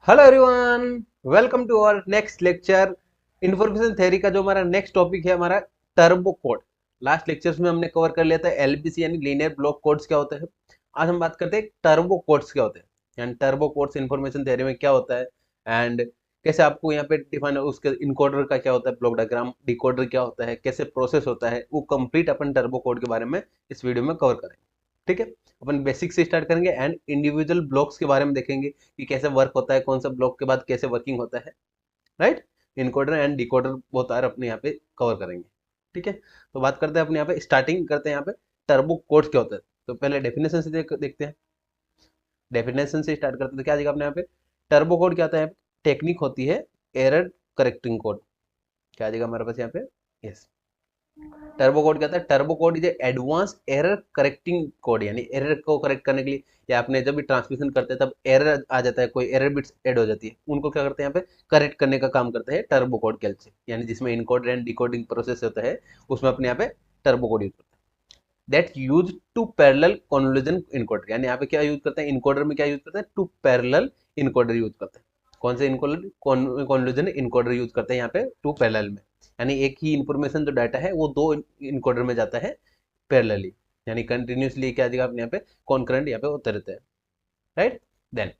Hello everyone, welcome to our next lecture. Information theory का जो हमारा नेक्स्ट टॉपिक है हमारा टर्बो कोड। लास्ट लेक्चर्स में हमने कवर कर लिया था एलबीसी यानी लीनियर ब्लॉक कोड्स क्या होता है। आज हम बात करते हैं टर्बो कोड्स क्या होते हैं, यानी टर्बो कोड्स इंफॉर्मेशन थ्योरी में क्या होता है एंड कैसे आपको यहाँ पे डिफाइन, उसके इनकोडर का क्या होता है, ब्लॉक डायग्राम, डिकोडर क्या होता है, कैसे प्रोसेस होता है, वो कंप्लीट अपन टर्बो कोड के बारे में इस वीडियो में कवर करेंगे। ठीक है, अपन बेसिक से स्टार्ट करेंगे एंड इंडिविजुअल ब्लॉक्स के बारे में देखेंगे कि कैसे वर्क होता है, कौन सा ब्लॉक के बाद कैसे वर्किंग होता है। राइट, इनकोडर एंड डिकोडर बहुत सारे अपने यहाँ पे कवर करेंगे। ठीक है, तो बात करते हैं अपने यहाँ पे, स्टार्टिंग करते हैं यहाँ पे टर्बो कोड्स क्या होता है। तो पहले डेफिनेशन से देखते हैं। डेफिनेशन से स्टार्ट करते हैं तो क्या आ जाएगा अपने यहाँ पे, टर्बो कोड क्या होता है, टेक्निक होती है एरर करेक्टिंग कोड। क्या आ जाएगा हमारे पास यहाँ पे, यस, टर्बो कोड क्या होता है, turbo code is advance error correcting code, यानी एरर को करेक्ट करने के लिए, या आपने जब भी ट्रांसमिशन करते हैं तब एरर आ जाता है, कोई एरर बिट्स ऐड हो जाती है, उनको क्या करते हैं यहाँ पे, करेक्ट करने का काम करता है टर्बो कोड के हेल्प से, यानी जिसमें इनकोडर एंड डिकोडिंग प्रोसेस होता है, उसमें अपने यहाँ पे टर्बो कोड यूज करते हैं। That use two parallel convolution encoder, यानी यहाँ पे क्या यूज करते हैं, इनकोडर में क्या यूज करते हैं, टू पैरेलल इनकोडर यूज करते हैं। कौन से इनकोडर, कन्वोल्यूशन इनकोडर यूज करते हैं यहाँ पे टू पैरेलल में, यानी एक ही इंफॉर्मेशन जो डाटा है वो दो इनकोडर में जाता है पैरेलली, यानी कंटिन्यूसली क्या जाएगा अपने यहाँ पे, कॉन्करेंट यहाँ पे होते रहते हैं। Right, then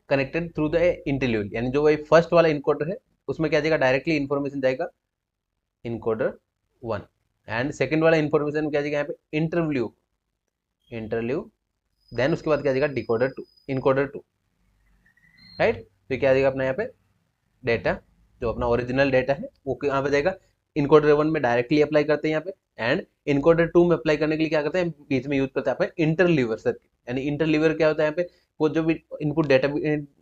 connected through the interleaver, यानी जो वही फर्स्ट वाला इनकोडर है उसमें क्या जाएगा, डायरेक्टली इन्फॉर्मेशन जाएगा इनकोडर वन, एंड सेकंड वाला इन्फॉर्मेशन क्या जाएगा यहाँ पे, इंटरव्यू, इंटरव्यू, देन उसके बाद क्या जाएगा decoder two, encoder two. Right, तो क्या जाएगा अपना यहाँ पे डेटा, जो अपना ओरिजिनल डेटा है वो यहाँ पे जाएगा, इनकोडर वन में डायरेक्टली अप्लाई करते हैं यहाँ पे, एंड इनकोडर टू में अप्लाई करने के लिए क्या करते हैं, बीच में यूज करते हैं इंटरलीवर सर्किट। यानी इंटरलीवर क्या होता है यहाँ पे, वो जो भी इनपुट डेटा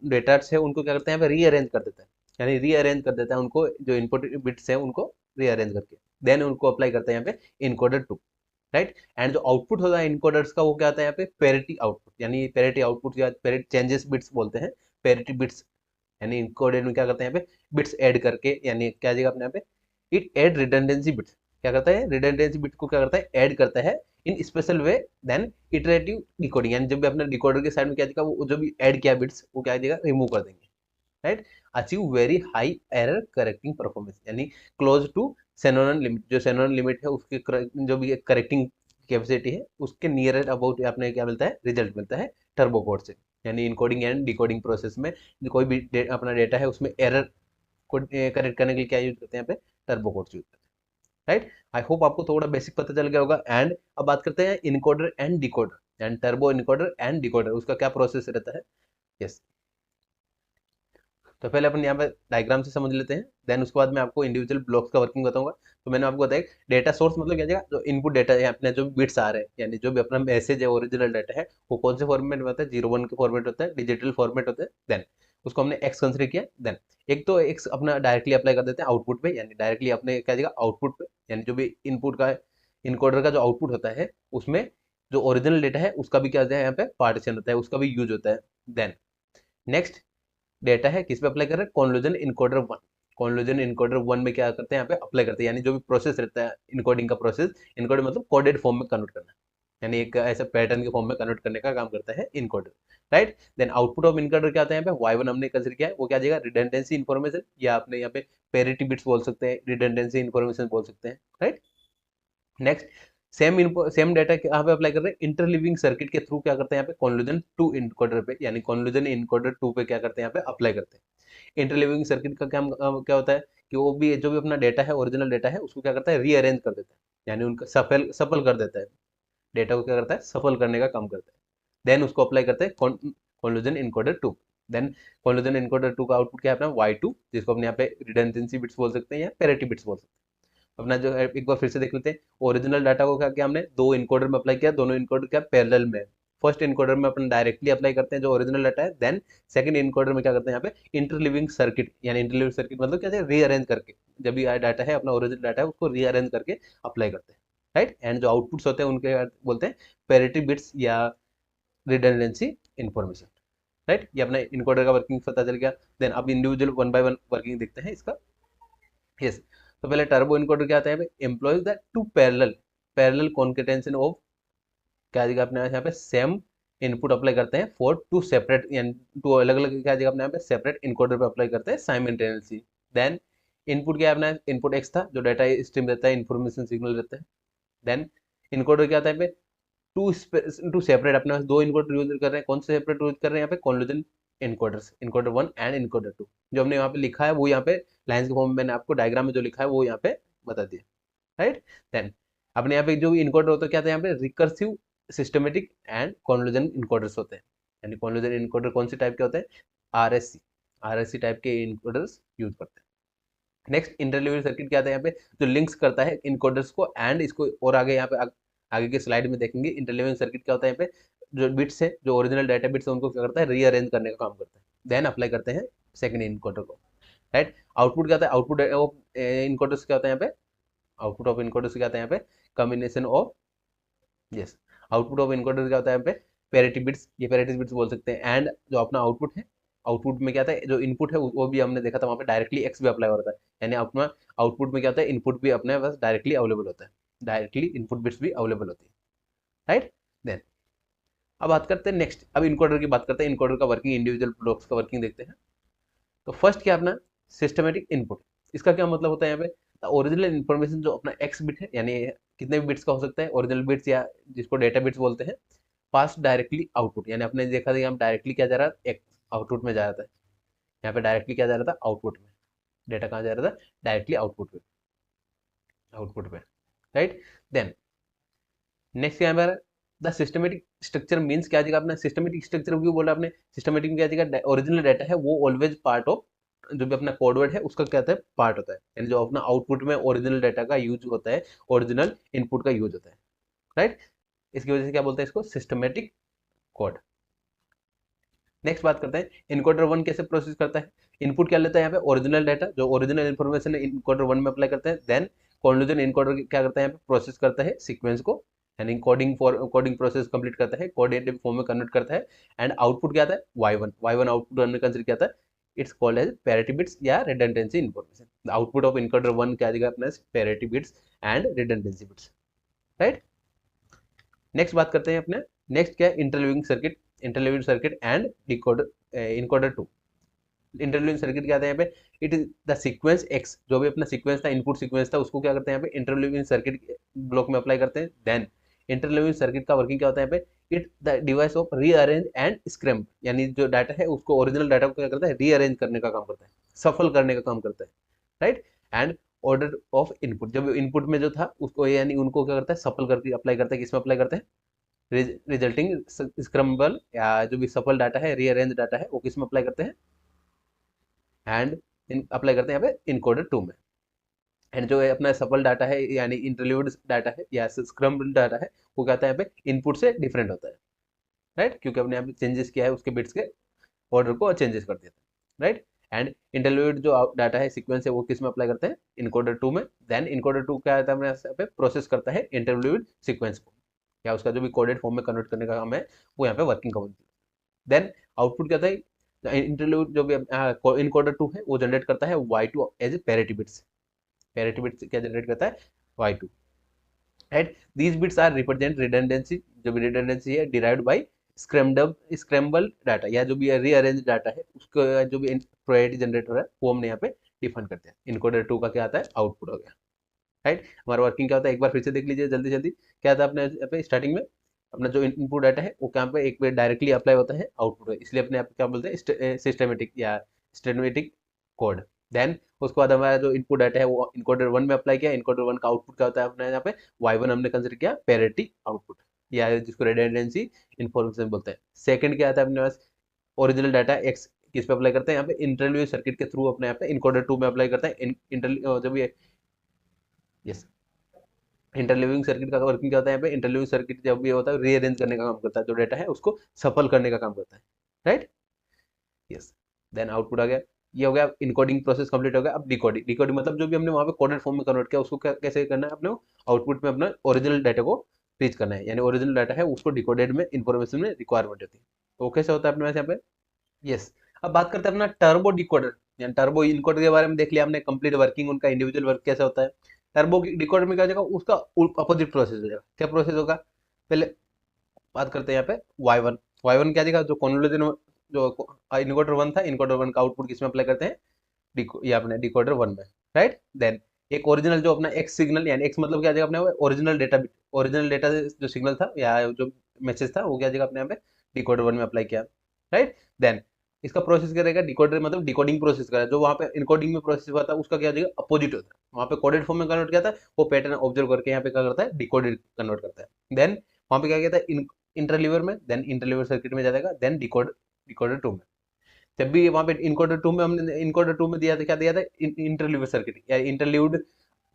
डेटा है उनको क्या करते हैं यहाँ पे, रीअरेंज कर देता है, यानी रीअरेंज कर देता है उनको, जो इनपुट बिट्स है उनको रीअरेंज करके देन उनको अप्लाई करते हैं यहाँ पे इनकोडर टू। राइट, एंड जो आउटपुट होता है इनकोडर्स का वो क्या आता है यहाँ पे, पेरिटी आउटपुट, यानी पेरिटी आउटपुट या पेरिटी चेंजेस बिट्स बोलते हैं, पेरिटी बिट्स, यानी इनकोडेड में क्या करते हैं यहाँ पे, बिट्स ऐड करके, यानी क्या जाएगा अपने यहाँ पे, इट ऐड रिडंडेंसी बिट्स, क्या करता है, रिडंडेंसी बिट को क्या करता है, ऐड करता है in special way then iterative decoding, यानी जब भी अपने डिकोडर के साइड में क्या जाएगा, वो जो भी ऐड किया बिट्स वो क्या जाएगा, रिमूव कर देंगे। Right, achieve very high error correcting performance, यानी क्लोज टू सेनोनन लिमिट, जो सेनोनन लिमिट है उसके जो भी करेक्टिंग कैपेसिटी है उसके नियर अबाउट आपने क्या मिलता है, रिजल्ट मिलता है टर्बो कोड से। यानी इनकोडिंग एंड डिकोडिंग प्रोसेस में कोई भी अपना डेटा है उसमें एरर को करेक्ट करने के लिए क्या यूज करते हैं यहाँ पे, टर्बो कोड यूज करते हैं। राइट, आई होप आपको थोड़ा बेसिक पता चल गया होगा। एंड अब बात करते हैं encoder and decoder, and turbo encoder and decoder उसका क्या प्रोसेस रहता है। यस, तो पहले अपन यहाँ पे डायग्राम से समझ लेते हैं, देन उसके बाद मैं आपको इंडिविजुअल ब्लॉक्स का वर्किंग बताऊंगा। तो मैंने आपको बताया डेटा सोर्स मतलब क्या जाएगा, जो इनपुट डेटा है अपने, जो बिट्स आ रहे हैं, यानी जो भी अपना मैसेज है ओरिजिनल डाटा है वो कौन से फॉर्मेट में होता है, 01 के फॉर्मेट होता है, डिजिटल फॉर्मेट होता है। देन उसको हमने एक्स कंसिडर किया, देन एक तो एक्स अपना डायरेक्टली अप्लाई कर देते हैं आउटपुट पे, यानी डायरेक्टली अपने क्या जाएगा आउटपुट पे, यानी जो भी इनपुट का इनकोडर का जो आउटपुट होता है उसमें जो ओरिजिनल डेटा है उसका भी क्या होता है यहाँ पे, पार्टीशन होता है, उसका भी यूज होता है। देन नेक्स्ट डेटा है किस पे अप्लाई कर रहे हैं, convolution encoder one, convolution encoder one में क्या करते हैं यहाँ पे अप्लाई करते हैं, यानी जो भी प्रोसेस रहता है इनकोडिंग का प्रोसेस, इनकोडर मतलब कोडेड फॉर्म में कन्वर्ट करना, यानी एक ऐसे पैटर्न के फॉर्म में कन्वर्ट करने का काम करता है encoder. Right, then output of encoder क्या आता है यहाँ पे, y1 हमने कंसीडर किया है, वो क्या जाएगा, रिडंडेंसी इन्फॉर्मेशन, या आपने यहाँ पे पेरिटी बिट्स बोल सकते हैं, रिडंडेंसी इन्फॉर्मेशन बोल सकते हैं। राइट, नेक्स्ट सेम डाटा यहाँ पे अप्लाई कर रहे हैं इंटरलिविंग सर्किट के थ्रू, क्या करते हैं यहाँ पे, कॉन्वोल्यूशन टू इनकोडर पे, यानी कॉन्वोल्यूशन इनकोडर टू पे क्या करते हैं यहाँ पे अप्लाई करते हैं। इंटरलिविंग सर्किट का क्या होता है कि वो भी जो भी अपना डेटा है ओरिजिनल डेटा है उसको क्या करता है, रीअरेंज कर देता है, यानी उनका सफल सफल कर देता है, डेटा को क्या करता है, सफल करने का काम करता है। देन उसको अप्लाई करते हैं convolution encoder two, then convolution encoder two का आउटपुट क्या है अपना y2, जिसको अपने यहाँ पे रिडंडेंसी बिट्स बोल सकते हैं या पेरिटी बिट्स बोल सकते हैं। अपना जो है एक बार फिर से देख लेते हैं, ओरिजिनल डाटा को क्या किया हमने, दो इनकोडर में अप्लाई किया, दोनों इनकोडर क्या पैरेलल में। फर्स्ट इनकोडर में अपन डायरेक्टली अप्लाई करते हैं जो ओरिजिनल डाटा है, देन सेकंड इनकोडर में क्या करते हैं यहाँ पे, इंटरलिविंग सर्किट, यानी इंटरलिविंग सर्किट मतलब क्या है, रीअरेंज करके, जब भी डाटा है अपना ओरिजिनल डाटा है उसको रीअरेंज करके अप्लाई करते हैं। राइट, एंड जो आउटपुट्स होते हैं उनके बोलते हैं पेरिटी बिट्स या रिडंडेंसी इन्फॉर्मेशन। राइट, ये अपना इनकोडर का वर्किंग पता चल गया। देन अब individual one by one working देखते हैं इसका। यस, तो पहले टर्बो इनकोडर क्या आता है, employs the two parallel parallel concatenation of, क्या दिखा अपने यहाँ पे, सेम इनपुट अप्लाई करते हैं फॉर टू सेपरेट, यानी टू अलग अलग क्या जगह अपने यहाँ पे सेपरेट इनकोडर पे अप्लाई करते हैं साइमल्टेनियसली। देन इनपुट क्या है अपना, इनपुट एक्स था जो डाटा स्ट्रीम रहता है, इन्फॉर्मेशन सिग्नल रहता है। देन इनकोडर क्या आता है पे, टू सेपरेट, अपने पास दो इनकोडर यूज कर रहे हैं। कौन से सेपरेट यूज कर रहे हैं यहाँ पे, convolution encoders, encoder 1 and encoder 2। जो हमने यहाँ पे लिखा है वो यहाँ पे लाइन्स के फॉर्म में मैंने आपको डायग्राम में जो लिखा है वो यहाँ पे बता दिया, राइट। देन अपने यहाँ पे जो भी इनकोडर होता है क्या था यहाँ पे, recursive, systematic and convolution encoders होते हैं। यानी कॉन्वोल्यूशन इनकोडर कौन से टाइप के होते हैं, आरएससी, आरएससी टाइप के इनकोडर्स यूज करते हैं। नेक्स्ट इंटरलीविंग सर्किट क्या था यहाँ पे, जो लिंक्स करता है इनकोडर्स को एंड इसको, और आगे यहाँ पे आगे के स्लाइड में देखेंगे इंटरलीविंग सर्किट क्या होता है यहाँ पे, जो बिट्स है, जो ओरिजिनल डाटा बिट्स है उनको क्या करता है, रीअरेंज करने का काम करता है। देन अप्लाई करते हैं सेकंड इनकोडर को, राइट। आउटपुट क्या होता है, आउटपुट ऑफ इनकोडर्स क्या होता है यहाँ पे, आउटपुट ऑफ इनकोडर्स क्या होता है यहाँ पे, combination of, yes, output of encoder क्या होता है यहाँ पे, पैरिटी बिट्स, ये पैरिटी बिट्स बोल सकते हैं। एंड जो अपना आउटपुट है, आउटपुट में क्या था, जो इनपुट है वो भी हमने देखा था वहाँ पे डायरेक्टली एक्स भी अप्लाई हो रहा था। यानी अपना आउटपुट में क्या होता है, इनपुट भी अपने पास डायरेक्टली अवेलेबल होता है, डायरेक्टली इनपुट बिट्स भी अवेलेबल होती है, राइट। देन अब बात करते हैं नेक्स्ट, अब इनकोडर की बात करते हैं, इनकोडर का वर्किंग, इंडिविजुअल ब्लॉक्स का वर्किंग देखते हैं। तो फर्स्ट क्या अपना सिस्टमेटिक इनपुट, इसका क्या मतलब होता है यहाँ पे, ओरिजिनल इन्फॉर्मेशन जो अपना एक्स बिट है, यानी कितने भी बिट्स का हो सकता है, ओरिजिनल बिट्स या जिसको डेटा बिट्स बोलते हैं, पास डायरेक्टली आउटपुट, यानी आपने देखा था हम डायरेक्टली क्या जा रहा है, एक्स आउटपुट में जा रहा था, यहाँ पे डायरेक्टली क्या जा रहा था, आउटपुट में, डेटा कहाँ जा रहा था, डायरेक्टली आउटपुट पे, आउटपुट पे, राइट। देन नेक्स्ट यहाँ पर द सिस्टमेटिक स्ट्रक्चर मीन्स क्या जगह अपना, सिस्टमेटिक स्ट्रक्चर क्यों बोला आपने, सिस्टमेटिक में क्या जगह, ओरिजिनल डाटा है वो ऑलवेज पार्ट ऑफ, जो भी अपना कोडवर्ड है उसका क्या होता है, पार्ट होता है। यानी जो अपना आउटपुट में ओरिजिनल डाटा का यूज होता है, ओरिजिनल इनपुट का यूज होता है, राइट। इसकी वजह से क्या बोलते हैं इसको, सिस्टमेटिक कोड। नेक्स्ट बात करते हैं इनकोडर 1 कैसे प्रोसेस करता है। इनपुट क्या लेता है यहाँ पे, ओरिजिनल डाटा, जो ओरिजिनल इन्फॉर्मेशन है इनकोडर 1 में अप्लाई करते हैं। देन कॉन्वोल्यूशन इनकोडर क्या करता है यहाँ पे, प्रोसेस करता है सीक्वेंस को, यानी कोडिंग प्रोसेस कंप्लीट करता है, कोऑर्डिनेटेड फॉर्म में कन्वर्ट करता है। एंड आउटपुट क्या आता है, y1 आउटपुट हमने कंसीडर किया था, it's called as parity bits या redundancy information. The output of encoder 1 क्या आएगा अपना, parity bits and redundancy bits, right. Next बात करते हैं अपने, नेक्स्ट क्या है, interleaving circuit, interleaving circuit and decoder, encoder 2। Interleaving circuit क्या आता है यहाँ पे, it is the sequence X, जो भी अपना सीक्वेंस था, इनपुट सीक्वेंस था, उसको क्या करते हैं यहाँ पे, इंटरलीविंग सर्किट ब्लॉक में अप्लाई करते हैं। देन इंटरलीविंग सर्किट का वर्किंग क्या होता है यहाँ पे, it the device of rearrange and scramble, यानी जो डाटा है उसको, ओरिजिनल डाटा को क्या करता है, रीअरेंज करने का काम करता है, सफल करने का काम करता है, right. And order of input, जब इनपुट में जो था उसको, यानी उनको क्या करता है, सफल करके अप्लाई करता है, किसमें अप्लाई करते हैं, रिजल्टिंग स्क्रम्बल, या जो भी सफल डाटा है, रीअरेंज डाटा है, वो किस में अप्लाई करते हैं, एंड अप्लाई करते हैं यहाँ पे इनकोडर 2 में। एंड जो है अपना सफल डाटा है, यानी इंटरलीव्ड डाटा है या स्क्रम्बल डाटा है, वो क्या होता है यहाँ पे, इनपुट से डिफरेंट होता है, राइट, क्योंकि हमने यहाँ पे चेंजेस किया है उसके बिट्स के ऑर्डर को चेंजेस कर दिया था, राइट। एंड इंटरलीव्ड जो डाटा है, सीक्वेंस है, वो किस में अप्लाई करते हैं, इनकोडर 2 में। देन इनकोडर 2 क्या आता है अपने यहाँ पे, प्रोसेस करता है इंटरलीव्ड सीक्वेंस को, या उसका जो भी कोडेड फॉर्म में कन्वर्ट करने का काम है, वो यहाँ पे वर्किंग का होता है। देन आउटपुट क्या था, इंटरल्यूड जो भी इनकोडर 2 है वो जनरेट करता है y2 as parity bits, parity bits क्या जनरेट करता है, y2, right. These bits are represent redundancy, जो भी रिडंडेंसी है डिराइव्ड बाय स्क्रैम्बल डाटा, या जो भी रीअरेंज डाटा है उसको, जो भी प्रायोरिटी जनरेट हो रहा है वो हमने यहाँ पे डिफाइन करते हैं। इनकोडर 2 का क्या आता है, आउटपुट हो गया, राइट। हमारा वर्किंग क्या होता है, एक बार फिर से देख लीजिए जल्दी जल्दी। क्या था अपने यहाँ पे स्टार्टिंग में, अपना जो इनपुट डाटा है वो कहाँ पे, एक पे डायरेक्टली अप्लाई होता है आउटपुट है, इसलिए अपने आप क्या बोलते हैं, सिस्टमेटिक या स्टेटमेटिक कोड। देन उसके बाद हमारा जो इनपुट डाटा है वो इनकोडर 1 में अप्लाई किया, इनकोडर 1 का आउटपुट क्या होता है अपने यहाँ पे, y1 हमने कंसिडर किया पैरिटी आउटपुट, या जिसको रिडंडेंसी इन्फॉर्मेशन बोलते हैं। सेकंड क्या आता है अपने पास, ओरिजिनल डाटा x किस पे अप्लाई करते हैं, यहाँ पे इंटरलीव सर्किट के थ्रू अपने यहाँ पे इनकोडर 2 में अप्लाई करते हैं। जब ये, यस, इंटरलीविंग सर्किट का वर्किंग क्या होता है यहाँ पे, इंटरलीविंग सर्किट जब भी होता है रीअरेंज करने का काम करता है, जो डाटा है उसको सफल करने का काम करता है, राइट, यस। देन आउटपुट आ गया, ये हो गया, इनकोडिंग प्रोसेस कंप्लीट हो गया। अब डिकोडिंग, डिकोडिंग मतलब जो भी हमने वहाँ पे कोडेड फॉर्म में कन्वर्ट किया उसको कैसे करना है, अपने आउटपुट में अपना ओरिजिनल डाटा को रीच करना है, यानी ओरिजिनल डाटा है उसको डिकोडेड में इन्फॉर्मेशन में रिक्वायरमेंट होती है, तो कैसे होता है अपने पास यहाँ पे, यस। अब बात करते हैं अपना टर्बो डिकोडर, यानी टर्बो इनकोडर के बारे में देख लिया हमने, कंप्लीट वर्किंग उनका, इंडिविजुअल वर्क कैसे होता है। टर्बो डिकोडर में क्या हो जाएगा, उसका अपोजिट प्रोसेस हो जाएगा। क्या प्रोसेस होगा, पहले बात करते हैं यहाँ पे y1। y1 क्या देगा, जो कॉन्वोल्यूशन जो इनकोडर 1 था, इनकोडर 1 का आउटपुट किसमें अप्लाई करते हैं, ये अपने डिकोडर 1 में, राइट। देन एक ओरिजिनल जो अपना एक्स सिग्नल, यानी एक्स मतलब क्या आ जाएगा अपने ओरिजिनल डेटा, ओरिजिनल डेटा जो सिग्नल था या जो मैसेज था वो क्या आ जाएगा अपने यहाँ पे डिकोडर 1 में अप्लाई किया, राइट। देन इसका प्रोसेस करेगा डिकोडर, मतलब डिकोडिंग प्रोसेस करेगा, जो वहाँ पे इनकोडिंग में प्रोसेस हुआ था उसका क्या हो जाएगा अपोजिट होता है, वहाँ पे कोडेड फॉर्म में कन्वर्ट किया था, वो पैटर्न ऑब्जर्व करके यहाँ पे क्या करता है डिकोडेड कन्वर्ट करता है। देन वहाँ पे क्या किया था इंटरलीवर में, देन इंटरलीवर सर्किट में जाएगा, देन डिकोडर 2 में। जब भी वहाँ पे इनकोडर 2 में हमने इनकोडर 2 में दिया था, क्या दिया था इंटरलीवर सर्किट या इंटरल्यूड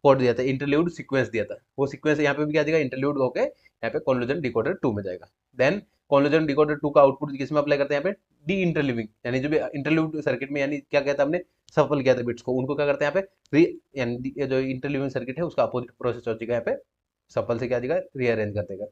कोड दिया था, इंटरल्यूड सीक्वेंस दिया था, वो सीक्वेंस यहाँ पे भी क्या देगा इंटरल्यूड होके यहाँ पे कॉन्वोल्यूशन डिकोडर 2 में जाएगा। देन कॉन्वोल्यूशन डिकोडर 2 का आउटपुट किस में अप्लाई करते हैं यहाँ पे डी इंटरलीविंग, यानी जो भी इंटरल्यूड सर्किट में, यानी क्या कहता है हमने सफल किया था बिट्स को, उनको क्या करते हैं यहाँ पे यानी जो इंटरलीविंग सर्किट है उसका अपोजिट प्रोसेस हो जाएगा, यहाँ पे सफल से क्या देगा रीअरेंज कर देगा,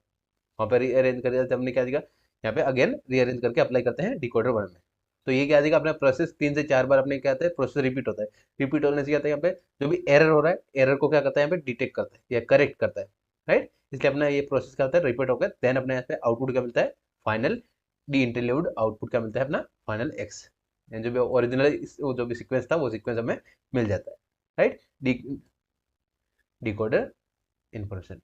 वहाँ पे रीअरेंज कर दिया हमने क्या देगा यहाँ पे अगेन रीअरेंज करके अप्लाई करते हैं डिकोडर 1 में। तो ये क्या देगा अपना प्रोसेस 3 से 4 बार अपने क्या होता है प्रोसेस रिपीट होता है, रिपीट होने से क्या होता है यहाँ पे जो भी एरर हो रहा है, एरर को क्या करता है यहाँ पे डिटेक्ट करता है या करेक्ट करता है, राइट। इसलिए अपना ये प्रोसेस क्या होता है रिपीट होकर, देन अपने यहाँ पे आउटपुट क्या मिलता है फाइनल डी इंटरल्यूड आउटपुट क्या मिलता है अपना फाइनल एक्स, जो भी ओरिजिनल जो भी सीक्वेंस था वो सीक्वेंस हमें मिल जाता है, right. Decoder information,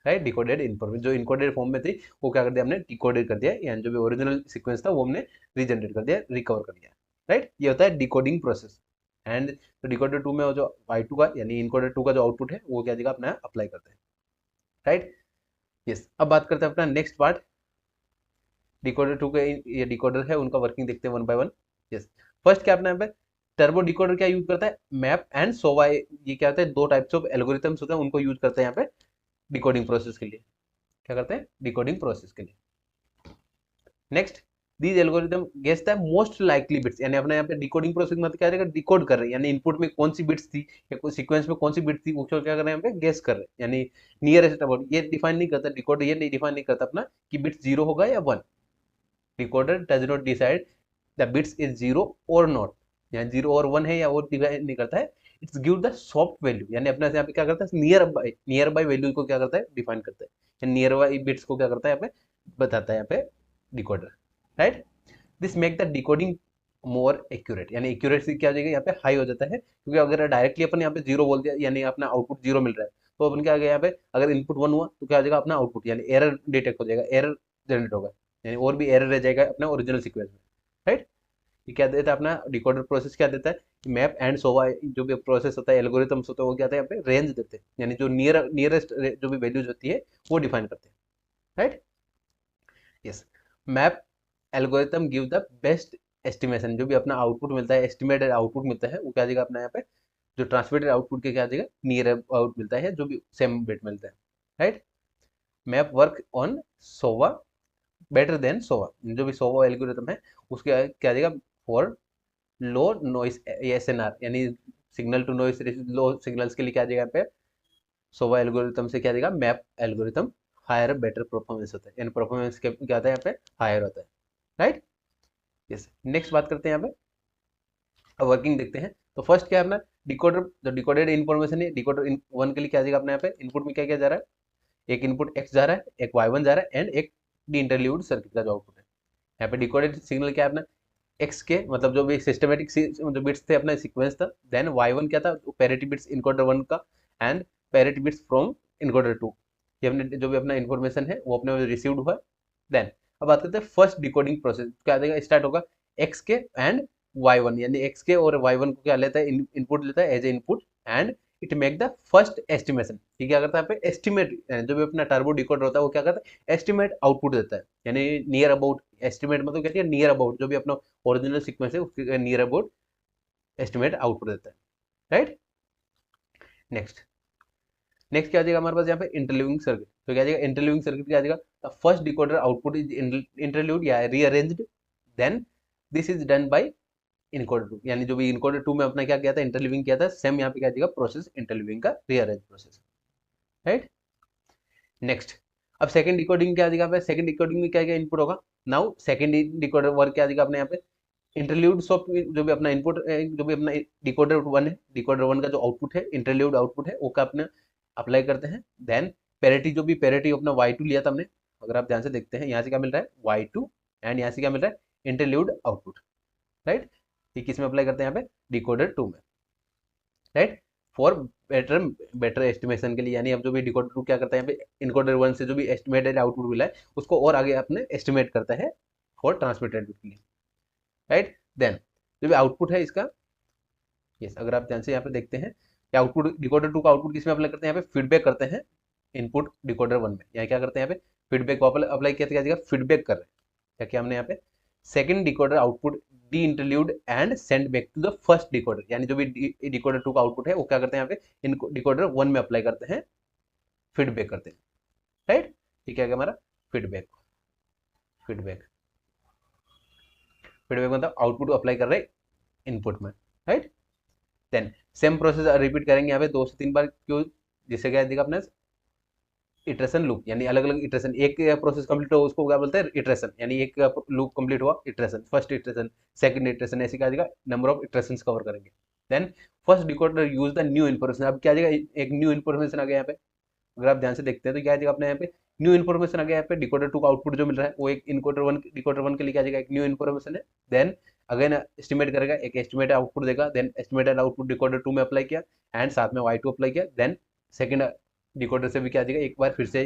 right, decoded information जो इनकोडेड फॉर्म में थी वो क्या कर दिया हमने डिकोडेड कर दिया, यानी जो भी ओरिजिनल सीक्वेंस था वो हमने रीजनरेट कर दिया, रिकवर कर दिया, राइट। ये होता है डिकोडिंग प्रोसेस। एंड तो डिकोडर 2 में वो जो y2 का यानी इनकोडर 2 का जो आउटपुट है वो क्या जगह अपना अप्लाई करते हैं, राइट। यस, अब बात करते हैं अपना नेक्स्ट पार्ट, डिकोडर 2 के ये डिकोडर है उनका वर्किंग देखते हैं one by one. Yes, first क्या अपना यहाँ पे टर्बो डिकोडर क्या यूज करता है, मैप एंड सोवा, ये क्या होता है दो टाइप्स ऑफ एल्गोरिथम्स होते हैं उनको यूज करते हैं यहाँ पे डिकोडिंग प्रोसेस के लिए, क्या करते हैं डिकोडिंग प्रोसेस के लिए। Next these algorithm guess the most likely bits, यानी अपने यहाँ पे डिकोडिंग प्रोसेस मतलब क्या रहेगा डिकोड कर रहे हैं, यानी इनपुट में कौन सी बिट्स थी या कोई सीक्वेंस में कौन सी बिट थी उसको क्या कर रहे हैं यहाँ पे गेस कर रहे हैं, यानी नियरेस्ट अबाउट, ये डिफाइन नहीं करता डिकोडर, ये नहीं डिफाइन नहीं करता अपना कि बिट्स 0 होगा या 1, decoder does not decide the bits is 0 और नॉट, यानी 0 और 1 है या वो डिफाइन नहीं करता है, it's give the soft value, यानी अपने से यहाँ पे क्या करता है नियर बाय वैल्यू को क्या करता है डिफाइन करता है, नियर बाय बिट्स को क्या करता है यहाँ पे बताता है यहाँ पे decoder, right. This make the decoding more accurate, यानी एक्यूरेसी क्या हो जाएगी यहाँ पे हाई हो जाता है, क्योंकि अगर डायरेक्टली अपन यहाँ पे 0 बोल दिया यानी अपना आउटपुट 0 मिल रहा है, तो अपन क्या आ गया यहाँ पे अगर इनपुट 1 हुआ तो क्या आ जाएगा अपना आउटपुट, यानी एरर डिटेक्ट हो जाएगा, एरर जनरेट होगा, यानी और भी एरर रह जाएगा अपना ओरिजिनल सीक्वेंस में, राइट। ये क्या देता है अपना डिकोडर प्रोसेस, क्या देता है मैप एंड सोवा, जो भी प्रोसेस होता है एल्गोरिथम्स होता है वो क्या आता है यहाँ पे रेंज देते हैं, यानी जो नियरेस्ट जो भी वैल्यूज होती है वो डिफाइन करते हैं, right. Yes, map algorithm give the best estimation, जो भी अपना आउटपुट मिलता है एस्टिमेटेड आउटपुट मिलता है वो क्या देगा अपना यहाँ पे जो ट्रांसमिटेड आउटपुट के क्या देगा नियर आउट मिलता है, जो भी सेम बिट मिलता है, right. Map work on SOVA better than SOVA, जो भी सोवा एल्गोरिथम है उसके क्या देगा फॉर लो नॉइस एसएनआर, यानी signal to noise low signals के लिए क्या देगा यहाँ पे सोवा एल्गोरिथम से क्या देगा MAP algorithm higher better performance होता है, यानी परफॉर्मेंस क्या आता है यहाँ पे हायर होता है, राइट। यस, नेक्स्ट बात करते हैं यहाँ पे वर्किंग देखते हैं। तो फर्स्ट क्या है अपना डिकोडर, जो डिकोडेड इन्फॉर्मेशन है डिकोडर 1 के लिए क्या देगा अपने यहाँ पे इनपुट में क्या क्या जा रहा है, एक इनपुट x जा रहा है, एक y1 जा रहा है एंड एक डी इंटरल्यूड सर्किट का जो आउटपुट है, यहाँ पे डिकोडेड सिग्नल क्या है अपना x के मतलब जो भी सिस्टमेटिक जो बिट्स थे अपना सीक्वेंस था, देन y1 क्या था पैरिटी बिट्स इनकोडर 1 का and parity bits from encoder 2, ये अपने जो भी अपना इन्फॉर्मेशन है वो अपने रिसीव्ड हुआ। देन अब बात करते हैं फर्स्ट डिकोडिंग प्रोसेस, क्या देगा स्टार्ट होगा x के एंड y1, यानी x के और y1 को क्या लेता है इनपुट लेता है as a input and it make the first estimation, ये क्या करता है यहाँ पे एस्टिमेट, जो भी अपना टर्बो डिकोडर होता है वो क्या करता है एस्टिमेट आउटपुट देता है, यानी नियर अबाउट एस्टिमेट मतलब क्या है नियर अबाउट जो भी अपना ओरिजिनल सीक्वेंस है उसके नियर अबाउट एस्टिमेट आउटपुट देता है, राइट। नेक्स्ट नेक्स्ट क्या आ जाएगा हमारे पास यहाँ पे इंटरलीविंग सर्किट, तो क्या आ जाएगा इंटरलीविंग सर्किट क्या आ जाएगा the first decoder output is interleaved या rearranged, then this is done by encoder 2, यानी जो भी इनकोडर 2 में अपना क्या किया था इंटरलीविंग किया था, सेम यहाँ पे क्या आ जाएगा प्रोसेस इंटरलीविंग का रीअरेंज प्रोसेस, राइट। नेक्स्ट अब सेकंड डिकोडिंग क्या आ जाएगा, सेकंड डिकोडिंग में क्या क्या इनपुट होगा, नाउ सेकंड डिकोडर वर्क क्या आ जाएगा अपने यहाँ पे इंटरल्यूड जो भी अपना इनपुट जो भी अपना डिकोडर 1 है, डिकोडर 1 का जो आउटपुट है इंटरल्यूड आउटपुट है वो का अपने अप्लाई करते हैं, देन पैरिटी जो भी पैरिटी अपना y2 लिया था हमने अगर आप ध्यान से देखते हैं यहाँ से क्या मिल रहा है y2 एंड यहाँ से क्या मिल रहा है इंटरल्यूड आउटपुट, राइट। ये किस में अप्लाई करते हैं यहाँ पे डिकोडर 2 में, right, for better better estimation के लिए। यानी अब जो भी डिकोडर 2 क्या करता है यहाँ पे इनकोडर 1 से जो भी एस्टिमेटेड आउटपुट मिला है उसको और आगे अपने एस्टिमेट करता है फॉर ट्रांसमिटेड बिट के लिए, राइट। देन जो भी आउटपुट है इसका, यस, अगर आप ध्यान से यहाँ पे देखते हैं कि आउटपुट डिकोडर 2 का आउटपुट किसमें अप्लाई करते हैं, यहाँ पे फीडबैक करते हैं इनपुट डिकोडर 1 में। यहाँ क्या करते हैं यहाँ पे फीडबैक को अप्लाई किया जाएगा, फीडबैक कर रहे हैं क्या किया हमने यहाँ पे second decoder output deinterleave and send back to the first decoder. यानी जो भी डिकोडर 2 का आउटपुट है वो क्या करते हैं यहाँ पे इनको डिकोडर 1 में अप्लाई करते हैं, फीडबैक करते हैं, राइट। ठीक है हमारा फीडबैक, फीडबैक फीडबैक मतलब आउटपुट अप्लाई कर रहे हैं इनपुट में, right. Then same process repeat करेंगे यहाँ पे 2 से 3 बार, क्यों, जिससे क्या दिखा अपने इटरेशन लूप, यानी अलग अलग इटरेशन, एक प्रोसेस कंप्लीट हो उसको क्या बोलते हैं इटरेशन, यानी एक लूप कंप्लीट हुआ iteration, first iteration second iteration, ऐसे क्या जाएगा नंबर ऑफ इटरेशंस कवर करेंगे। Then first decoder use the new information, अब क्या जाएगा एक न्यू इन्फॉर्मेशन आ गया यहाँ पे, अगर आप ध्यान से देखते हैं तो क्या जाएगा अपने यहाँ पे न्यू इन्फॉर्मेशन आ गया यहाँ पे डिकोडर 2 का आउटपुट जो मिल रहा है वो एक डिकोडर 1 के लिए क्या जाएगा एक न्यू इन्फॉर्मेशन है। देन अगेन एस्टिमेट करेगा, एक एस्टिमेटेड आउटपुट देगा, देन एस्टिमेटेड आउटपुट डिकोडर 2 में अप्लाई किया एंड साथ में y2 अप्लाई किया, देन सेकंड डिकोडर से भी क्या जाएगा एक बार फिर से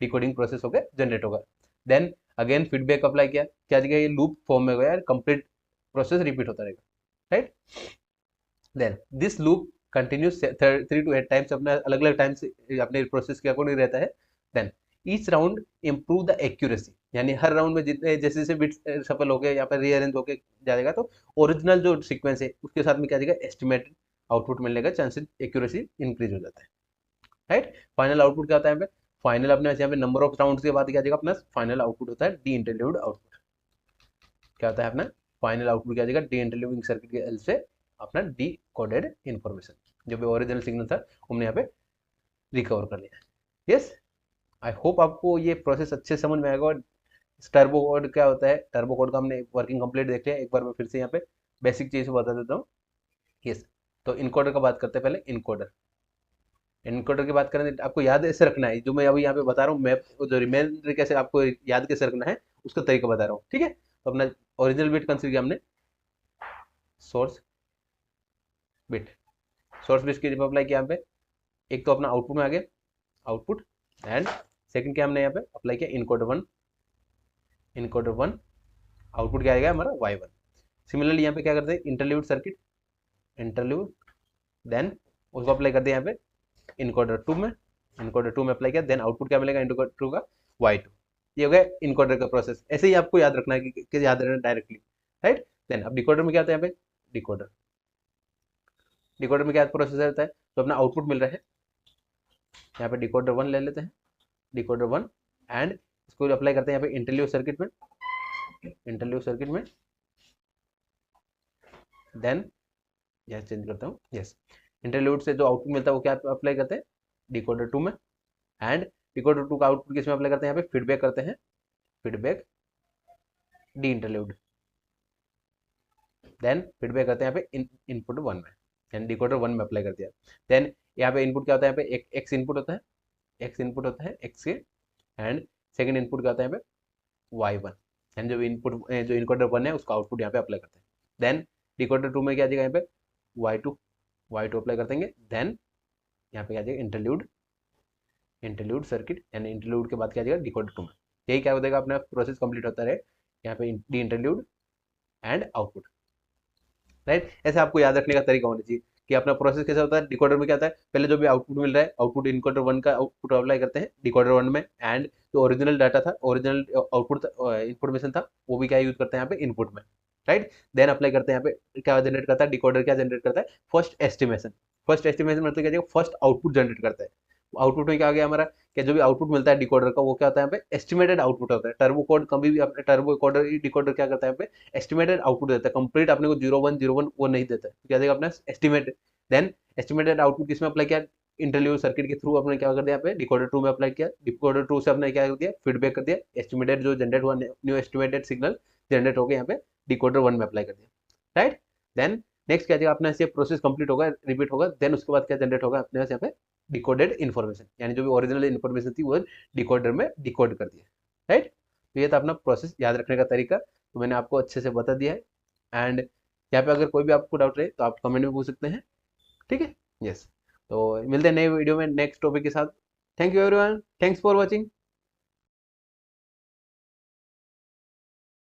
डिकोडिंग प्रोसेस होकर जनरेट होगा। देन अगेन फीडबैक अप्लाई किया, क्या जाएगा ये लूप फॉर्म में गया, कंप्लीट प्रोसेस रिपीट होता रहेगा, right. Then this loop continues 3 to 8 times, अपना अलग अलग टाइम से अपने प्रोसेस के अकॉर्डिंग रहता है। Then each round improve the accuracy, यानी हर राउंड में जितने जैसे जैसे बिट्स सफल हो गए यहाँ पर रीअरेंज होकर जाएगा तो ओरिजिनल जो सीक्वेंस है उसके साथ में क्या जाएगा एस्टिमेटेड आउटपुट मिलने का चांसेस एक्यूरेसी इंक्रीज हो जाता है, राइट। फाइनल आउटपुट क्या होता है यहाँ पे, फाइनल अपने यहाँ पे नंबर ऑफ राउंड्स के बाद क्या जाएगा अपना फाइनल आउटपुट होता है डी इंटरल्यूड आउटपुट। क्या होता है अपना फाइनल आउटपुट क्या जाएगा डी इंटरल्यूडिंग सर्किट के हेल्प से अपना डी कोडेड इन्फॉर्मेशन जो भी ओरिजिनल सिग्नल था हमने यहाँ पे रिकवर कर लिया। यस, आई होप आपको ये प्रोसेस अच्छे समझ में आएगा। टर्बो कोड क्या होता है, टर्बो कोड का हमने वर्किंग कंप्लीट देख लिया, एक बार मैं फिर से यहाँ पे बेसिक चीज बता देता हूँ। यस, तो इनकोडर का बात करते हैं पहले। इनकोडर की बात करें तो आपको याद ऐसे रखना है, जो मैं अभी यहाँ पे बता रहा हूँ मैप जो रिमेंडर कैसे आपको याद कैसे रखना है उसका तरीका बता रहा हूँ, ठीक है। तो अपना ओरिजिनल बिट कंसीडर किया हमने, सोर्स बिट, सोर्स बिट की जब अप्लाई किया यहाँ पे एक तो अपना आउटपुट में आ गया आउटपुट, एंड सेकंड क्या हमने यहाँ पे अप्लाई किया इनकोडर वन आउटपुट क्या आएगा हमारा y1। सिमिलरली यहाँ पे क्या करते हैं इंटरल्यूड सर्किट, इंटरल्यूड, देन उसको अप्लाई करते हैं यहाँ पे इनकोडर 2 में अप्लाई किया, देन आउटपुट क्या मिलेगा इनकोडर 2 का y2। ये हो गया इनकोडर का प्रोसेस। ऐसे ही आपको याद रखना है कि याद रखना डायरेक्टली, राइट। देन अब डिकोडर में क्या आता है यहाँ पे डिकोडर में क्या प्रोसेस रहता है, तो अपना आउटपुट मिल रहा है यहाँ पे डिकोडर 1 ले लेते हैं, डिकोडर 1 एंड इसको अप्लाई करते हैं यहाँ पे इंटरल्यूड सर्किट में, देन यह चेंज करता हूँ, यस, इंटरल्यूड से जो आउटपुट मिलता है वो क्या अप्लाई करते हैं डिकोडर 2 में, एंड डिकोडर 2 का आउटपुट किसमें अप्लाई करते हैं यहाँ पे फीडबैक करते हैं, feedback deinterleave, then feedback करते हैं यहाँ पे इनपुट 1 में, यानी डिकोडर 1 में अप्लाई कर दिया। देन यहाँ पे इनपुट क्या होता है, यहाँ पे एक एक्स इनपुट होता है एक्स के, एंड सेकंड इनपुट क्या होता है यहाँ पे y1, एंड जो इनकोडर 1 है उसका आउटपुट यहाँ पे अप्लाई करते हैं। देन डिकोडर 2 में क्या जाएगा यहाँ पे y2 अप्लाई कर देंगे, देन यहाँ पे क्या जाएगा इंटरल्यूड सर्किट, यानी इंटरल्यूड के बाद क्या जाएगा डिकोडर 2 में। यही क्या हो जाएगा अपना प्रोसेस कंप्लीट होता रहे यहाँ पे D interlude and output, right. ऐसे आपको याद रखने का तरीका होना चाहिए कि अपना प्रोसेस कैसा होता है। डिकोडर में क्या होता है, पहले जो भी आउटपुट मिल रहा है आउटपुट इनकोडर 1 का आउटपुट अप्लाई करते हैं डिकोडर 1 में, एंड जो ओरिजिनल डाटा था ओरिजिनल आउटपुट इन्फॉर्मेशन था वो भी क्या यूज करते हैं यहाँ पे इनपुट में, राइट। देन अप्लाई करते हैं यहाँ पे क्या जनरेट करता है डिकोडर, क्या जनरेट करता है फर्स्ट एस्टिमेशन मतलब क्या फर्स्ट आउटपुट जनरेट करता है। आउटपुट में क्या आ गया हमारा कि जो भी आउटपुट मिलता है डिकोडर का वो क्या होता है यहाँ पे एस्टिमेटेड आउटपुट होता है। टर्बो कोड कभी भी अपने टर्बो कोडर डिकोडर क्या करता है यहाँ पे एस्टिमेटेड आउटपुट देता है, कंप्लीट अपने को 0101 वो नहीं देता है, क्या देगा अपना एस्टिमेटेड। देन एस्टिमेटेड आउटपुट किसमें अप्लाई किया इंटरल्यूड सर्किट के थ्रू अपने क्या कर दिया यहाँ पे डिकोडर 2 में अप्लाई किया, डिकोडर 2 से अपने क्या कर दिया फीडबैक कर दिया, एस्टिमेटेड जो जनरेट हुआ न्यू एस्टिमेटेड सिग्नल जनरेट हो गया यहाँ पे डिकोडर 1 में अप्लाई कर दिया, राइट। देन नेक्स्ट क्या जाएगा अपने से प्रोसेस कंप्लीट होगा रिपीट होगा, देन उसके बाद क्या जनरेट होगा अपने यहाँ पे डिकोडेड इन्फॉर्मेशन, यानी जो भी ओरिजिनल इन्फॉर्मेशन थी वो डिकोडर में डिकोड कर दिया, राइट। तो ये था अपना प्रोसेस याद रखने का तरीका, तो मैंने आपको अच्छे से बता दिया है। एंड यहाँ पे अगर कोई भी आपको डाउट रहे तो आप कमेंट में पूछ सकते हैं, ठीक है। यस, तो मिलते हैं नए वीडियो में नेक्स्ट टॉपिक के साथ। Thank you everyone, thanks for watching.